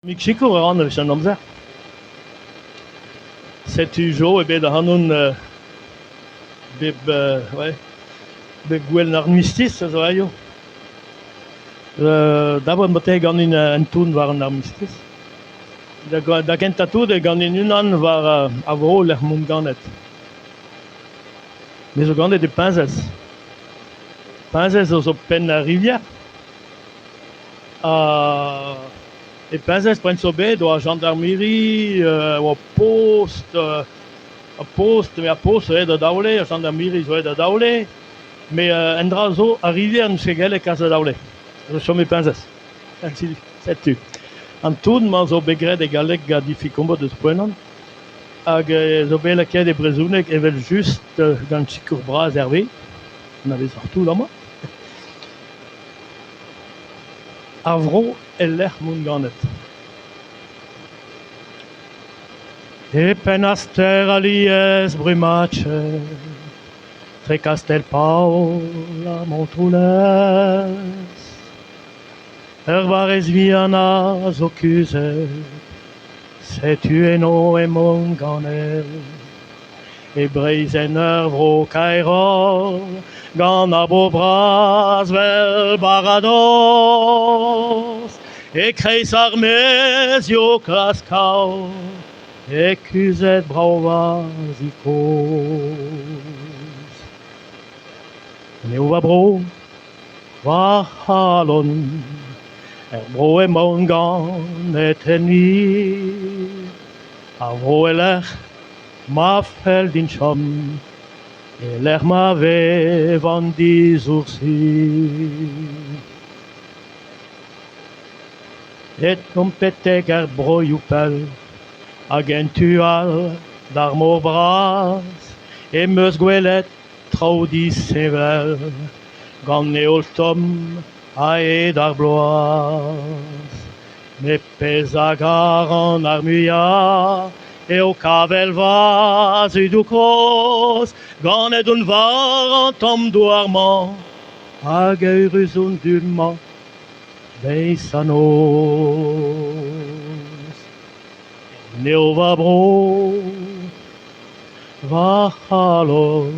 Mexico var an an amzer. Setu jo e bet a hanon bep gwell ar mistis a zo aio. D'abord bote ganin un toun war an armistis. Da kentatout e ganin unan war a vro l'er mont ganet. Me zo ganet e pinzez. Pinzez zo pen a rivière. E pinzez pren so bet o a gendarmerie, o a post, me a post eo da daoule, a gendarmerie zo eo da daoule, me en dra zo a rivière n'eus gelle kas da daoule. Zo chom e pinzez. Setu. An toun ma zo begret e galek ga difikombo deus poenan, hag zo bet lakaet e brezhounek evel just gant sikour bras hervé, an avez sartou da ma. Ar vro e l'er mont ganet. E penaster alies brumatche, tre Castel Paola Montroules, varez viana zo kuzet, setu eno e mont ganet, e breizen ur vro kaerol, gant a bo bras vel barados, e kreiz ar mez yo klaskao, e kuzet brav zikoz. Neo va bro, va halon, bro e mont ganet enni, a vro e l'er ma fel din chom, e l'er ma vev an dizoursi. Et tompetek er broioù pell, hag en tual d'ar mor bras, e meus gwelet traoù sevel, gant neol tom a e d'ar bloaz. Me pez a gar an ar muiañ, e o kavel vaz udou kroz, gant ed un var an tom douarman, hag eurus un dumman deiz an oz. Neo va bro, va halon,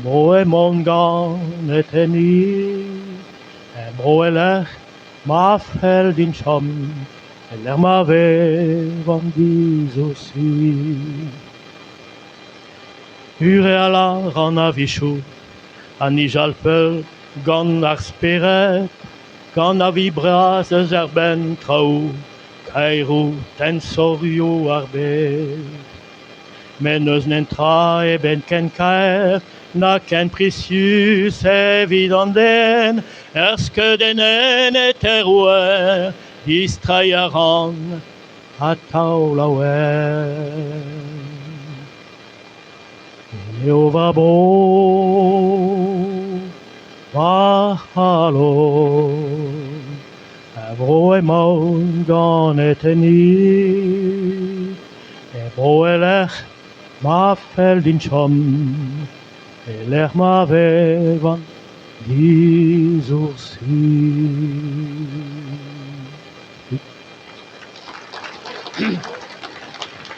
bro e mont ganet enni, bro e l'er ma fel din chom, e l'er ma vev an dizoursi. Ure a lar an a vichou, a nijalpel gant ar speret, gant a vi bras eus er ben traoù, kaerou tensorioù ar bet. Men eus nentra e ben ken kaer, na ken precius evit an den, ur skeudenn e terouer, distrai a ran a taol a wer. Neo va bro, va halon, bro e mont ganet enni, e bro e l'er ma fel din chom, e l'er ma vev an dizoursi.